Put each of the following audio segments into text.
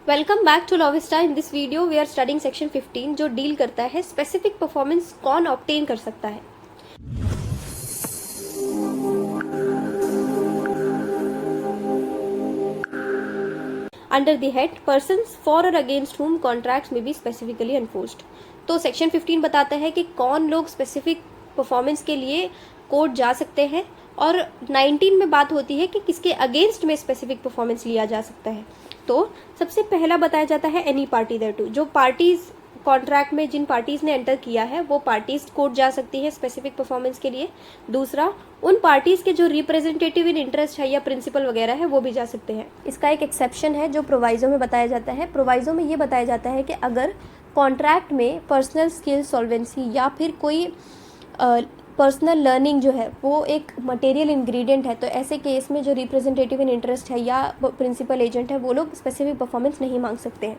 Welcome back to Lawvista. In this video we are studying section 15 जो deal करता है specific performance कौन obtain कर सकता है। Under the head persons for और अगेंस्ट हुम कॉन्ट्रैक्ट्स में बी स्पेसिफिकली एनफोर्स्ड। तो सेक्शन 15 बताता है कि कौन लोग स्पेसिफिक परफॉर्मेंस के लिए कोर्ट जा सकते हैं, और 19 में बात होती है कि किसके अगेंस्ट में स्पेसिफिक परफॉर्मेंस लिया जा सकता है। तो सबसे पहला बताया जाता है एनी पार्टी देयर टू, जो पार्टीज कॉन्ट्रैक्ट में जिन पार्टीज ने एंटर किया है वो पार्टीज कोर्ट जा सकती है स्पेसिफिक परफॉर्मेंस के लिए। दूसरा, उन पार्टीज के जो रिप्रेजेंटेटिव इन इंटरेस्ट है या प्रिंसिपल वगैरह है वो भी जा सकते हैं। इसका एक एक्सेप्शन है जो प्रोवाइजो में बताया जाता है। प्रोवाइजो में ये बताया जाता है कि अगर कॉन्ट्रैक्ट में पर्सनल स्किल सॉल्वेंसी या फिर कोई पर्सनल लर्निंग जो है वो एक मटेरियल इंग्रेडिएंट है, तो ऐसे केस में जो रिप्रेजेंटेटिव इन इंटरेस्ट है या प्रिंसिपल एजेंट है वो लोग स्पेसिफिक परफॉर्मेंस नहीं मांग सकते हैं।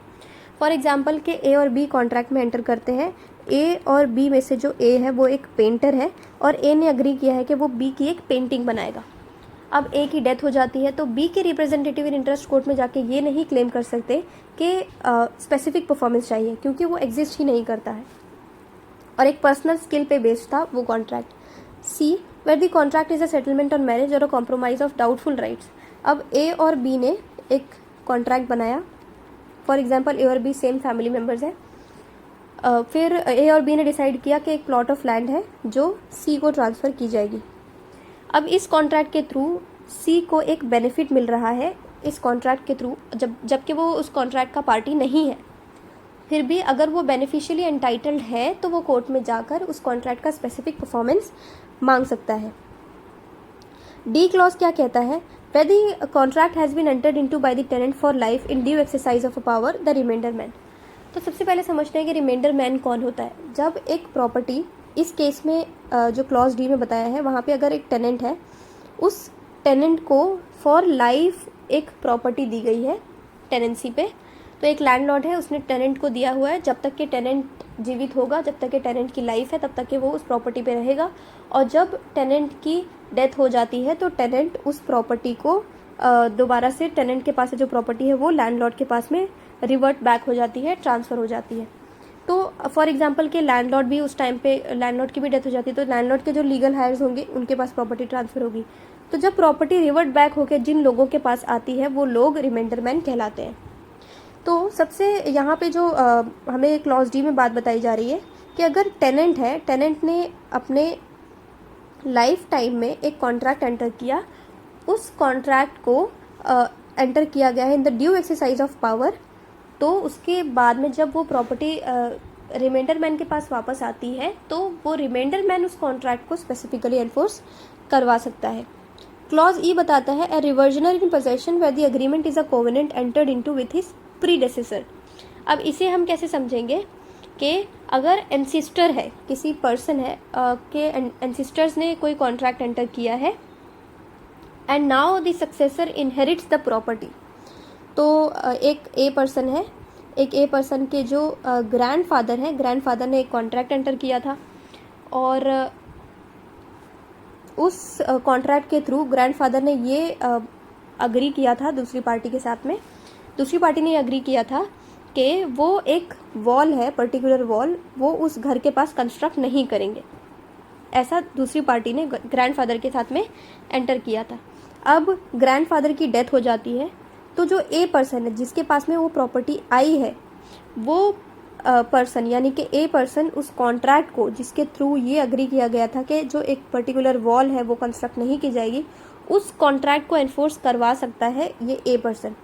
फॉर एग्जांपल के ए और बी कॉन्ट्रैक्ट में एंटर करते हैं। ए और बी में से जो ए है वो एक पेंटर है और ए ने अग्री किया है कि वो बी की एक पेंटिंग बनाएगा। अब ए की डेथ हो जाती है तो बी के रिप्रेजेंटेटिव इन इंटरेस्ट कोर्ट में जाके ये नहीं क्लेम कर सकते कि स्पेसिफिक परफॉर्मेंस चाहिए, क्योंकि वो एग्जिस्ट ही नहीं करता है और एक पर्सनल स्किल पे बेस्ड था वो contract. See, where the contract is a settlement on marriage और a compromise of doubtful rights. अब ए और बी ने एक कॉन्ट्रैक्ट बनाया। फॉर एग्जांपल ए और बी सेम फैमिली मेम्बर्स हैं। फिर ए और बी ने डिसाइड किया कि एक प्लॉट ऑफ लैंड है जो सी को ट्रांसफ़र की जाएगी। अब इस कॉन्ट्रैक्ट के थ्रू सी को एक बेनिफिट मिल रहा है इस कॉन्ट्रैक्ट के थ्रू, जबकि वो उस कॉन्ट्रैक्ट का पार्टी नहीं है। फिर भी अगर वो बेनिफिशियली एंटाइटल्ड है तो वो कोर्ट में जाकर उस कॉन्ट्रैक्ट का स्पेसिफिक परफॉर्मेंस मांग सकता है। डी क्लॉज क्या कहता है? Where the contract has been entered into by the tenant for life in due exercise of a power the remainderman. तो सबसे पहले समझते हैं कि रिमाइंडर मैन कौन होता है। जब एक प्रॉपर्टी, इस केस में जो क्लॉज डी में बताया है वहाँ पे अगर एक टेनेंट है, उस टेनेंट को फॉर लाइफ एक प्रॉपर्टी दी गई है टेनेंसी पे, तो एक लैंडलॉर्ड है उसने टेनेंट को दिया हुआ है, जब तक कि टेनेंट जीवित होगा, जब तक कि टेनेंट की लाइफ है तब तक कि वो उस प्रॉपर्टी पे रहेगा, और जब टेनेंट की डेथ हो जाती है तो टेनेंट उस प्रॉपर्टी को दोबारा से टेनेंट के पास जो प्रॉपर्टी है वो लैंडलॉर्ड के पास में रिवर्ट बैक हो जाती है, ट्रांसफ़र हो जाती है। तो फॉर एग्जांपल के लैंडलॉर्ड भी उस टाइम पे लैंडलॉर्ड की भी डेथ हो जाती है तो लैंडलॉर्ड के जो लीगल हायर्स होंगे उनके पास प्रॉपर्टी ट्रांसफ़र होगी। तो जब प्रॉपर्टी रिवर्ट बैक होकर जिन लोगों के पास आती है वो लोग रिमाइंडर मैन कहलाते हैं। तो सबसे यहाँ पे जो हमें क्लॉज डी में बात बताई जा रही है कि अगर टेनेंट है, टेनेंट ने अपने लाइफ टाइम में एक कॉन्ट्रैक्ट एंटर किया, उस कॉन्ट्रैक्ट को एंटर किया गया है in the due exercise of power, तो उसके बाद में जब वो प्रॉपर्टी रिमाइंडर मैन के पास वापस आती है तो वो रिमाइंडर मैन उस कॉन्ट्रैक्ट को स्पेसिफिकली एनफोर्स करवा सकता है। क्लॉज ई बताता है a reversioner in possession where the agreement is a covenant entered into with his predecessor. अब इसे हम कैसे समझेंगे कि अगर एंसिस्टर है, किसी पर्सन है के एंसिस्टर्स ने कोई कॉन्ट्रैक्ट एंटर किया है and now the successor inherits the property. तो एक ए पर्सन है, एक ए पर्सन के जो ग्रैंडफादर हैं, ग्रैंडफादर ने एक कॉन्ट्रैक्ट एंटर किया था और उस कॉन्ट्रैक्ट के थ्रू ग्रैंडफादर ने ये अग्री किया था दूसरी पार्टी के साथ में, दूसरी पार्टी ने अग्री किया था कि वो एक वॉल है, पर्टिकुलर वॉल, वो उस घर के पास कंस्ट्रक्ट नहीं करेंगे। ऐसा दूसरी पार्टी ने ग्रैंडफादर के साथ में एंटर किया था। अब ग्रैंडफादर की डेथ हो जाती है तो जो ए पर्सन है जिसके पास में वो प्रॉपर्टी आई है, वो पर्सन यानी कि ए पर्सन उस कॉन्ट्रैक्ट को जिसके थ्रू ये अग्री किया गया था कि जो एक पर्टिकुलर वॉल है वो कंस्ट्रक्ट नहीं की जाएगी, उस कॉन्ट्रैक्ट को एनफोर्स करवा सकता है ये ए पर्सन।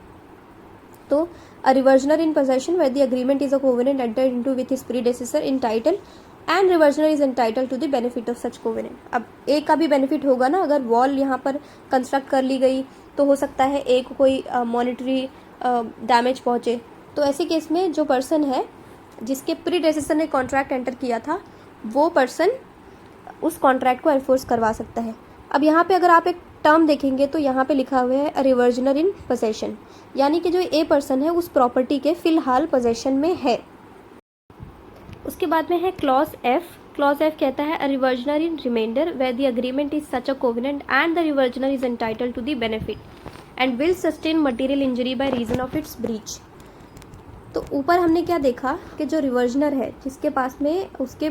तो a reversioner in possession where the agreement is a covenant entered into with his predecessor in title and reversioner is entitled to the benefit of such covenant. अब A का भी benefit होगा ना, अगर wall यहाँ पर construct कर ली गई तो हो सकता है ए को कोई मॉनिटरी डैमेज पहुँचे, तो ऐसे केस में जो पर्सन है जिसके प्रीडेसेसर ने कॉन्ट्रैक्ट एंटर किया था वो पर्सन उस कॉन्ट्रैक्ट को एनफोर्स करवा सकता है। अब यहाँ पे अगर आप एक टर्म देखेंगे तो यहाँ पे लिखा हुआ है अ रिवर्जनर इन पोजेशन, यानी कि जो ए पर्सन है उस प्रॉपर्टी के फिलहाल पोजेशन में है। उसके बाद में है क्लॉज एफ। क्लॉज एफ कहता है a reversioner in remainder where the agreement is such a covenant and the reversioner is entitled to the benefit and will sustain material injury by reason of its breach. तो ऊपर हमने क्या देखा कि जो reversioner है जिसके पास में उसके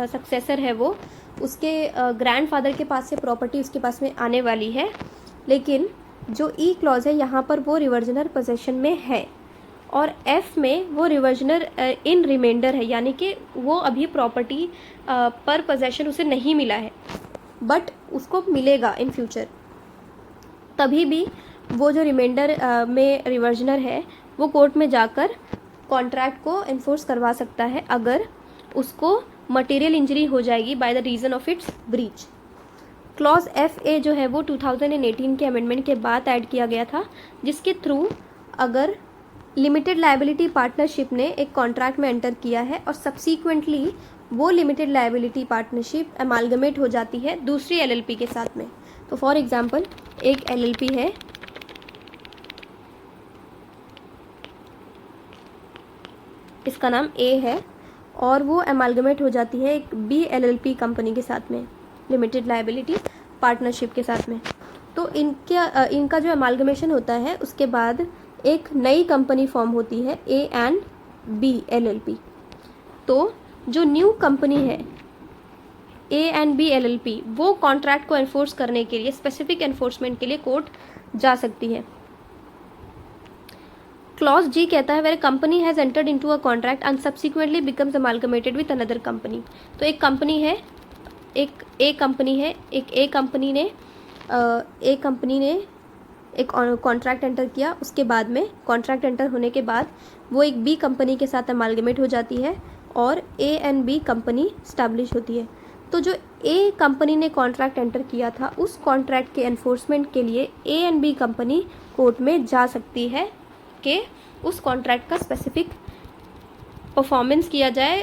सक्सेसर है वो उसके ग्रैंडफादर के पास से प्रॉपर्टी उसके पास में आने वाली है, लेकिन जो ई क्लॉज है यहाँ पर वो रिवर्जनर पोजेशन में है और एफ में वो रिवर्जनर इन रिमाइंडर है, यानी कि वो अभी प्रॉपर्टी पर पोजेशन उसे नहीं मिला है बट उसको मिलेगा इन फ्यूचर। तभी भी वो जो रिमाइंडर में रिवर्जनर है वो कोर्ट में जाकर कॉन्ट्रैक्ट को एनफोर्स करवा सकता है अगर उसको मटेरियल इंजरी हो जाएगी by the reason of its breach. Clause F A जो है वो 2018 के अमेंडमेंट के बाद ऐड किया गया था, जिसके थ्रू अगर लिमिटेड लायबिलिटी पार्टनरशिप ने एक कॉन्ट्रैक्ट में एंटर किया है और सब्सीक्वेंटली वो लिमिटेड लायबिलिटी पार्टनरशिप अमालगमेट हो जाती है दूसरी एलएलपी के साथ में। तो फॉर एग्जांपल एक एलएलपी है, इसका नाम ए है और वो अमालगमेट हो जाती है एक बी एलएलपी कंपनी के साथ में लिमिटेड लायबिलिटी पार्टनरशिप के साथ में। तो इनका जो अमालगमेशन होता है उसके बाद एक नई कंपनी फॉर्म होती है ए एंड बी एलएलपी। तो जो न्यू कंपनी है ए एंड बी एलएलपी वो कॉन्ट्रैक्ट को एनफोर्स करने के लिए स्पेसिफिक एनफोर्समेंट के लिए कोर्ट जा सकती है। क्लॉज जी कहता है where company has entered into a contract and subsequently becomes amalgamated with another company. तो एक कंपनी है, एक ए कंपनी ने एक कॉन्ट्रैक्ट एंटर किया, उसके बाद में कॉन्ट्रैक्ट एंटर होने के बाद वो एक बी कंपनी के साथ अमालगमेट हो जाती है और A and B company establish होती है। तो जो ए कंपनी ने कॉन्ट्रैक्ट एंटर किया था उस कॉन्ट्रैक्ट के एनफोर्समेंट के लिए A and B company court में जा सकती है कि उस कॉन्ट्रैक्ट का स्पेसिफिक परफॉर्मेंस किया जाए,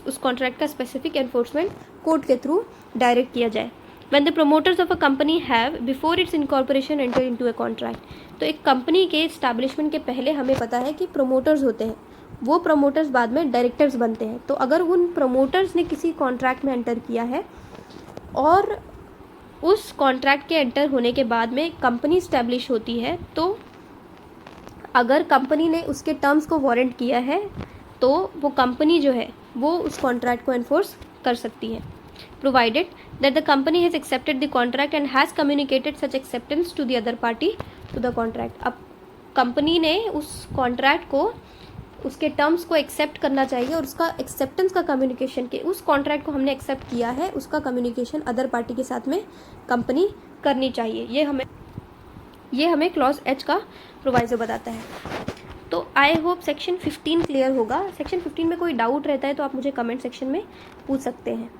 उस कॉन्ट्रैक्ट का स्पेसिफिक एनफोर्समेंट कोर्ट के थ्रू डायरेक्ट किया जाए। When the promoters of a company have before its incorporation enter into a contract, तो एक कंपनी के इस्टेब्लिशमेंट के पहले हमें पता है कि प्रोमोटर्स होते हैं, वो प्रोमोटर्स बाद में डायरेक्टर्स बनते हैं। तो अगर उन प्रोमोटर्स ने किसी कॉन्ट्रैक्ट में एंटर किया है और उस कॉन्ट्रैक्ट के एंटर होने के बाद में कंपनी इस्टेब्लिश होती है, तो अगर कंपनी ने उसके टर्म्स को वारंट किया है तो वो कंपनी जो है वो उस कॉन्ट्रैक्ट को एनफोर्स कर सकती है, provided that the company has accepted the contract and has communicated such acceptance to the other party to the contract। अब कंपनी ने उस कॉन्ट्रैक्ट को उसके टर्म्स को एक्सेप्ट करना चाहिए और उसका एक्सेप्टेंस का कम्युनिकेशन के उस कॉन्ट्रैक्ट को हमने एक्सेप्ट किया है उसका कम्युनिकेशन अदर पार्टी के साथ में कंपनी करनी चाहिए। ये हमें क्लॉज एच का प्रोवाइजो बताता है। तो आई होप सेक्शन 15 क्लियर होगा। सेक्शन 15 में कोई डाउट रहता है तो आप मुझे कमेंट सेक्शन में पूछ सकते हैं।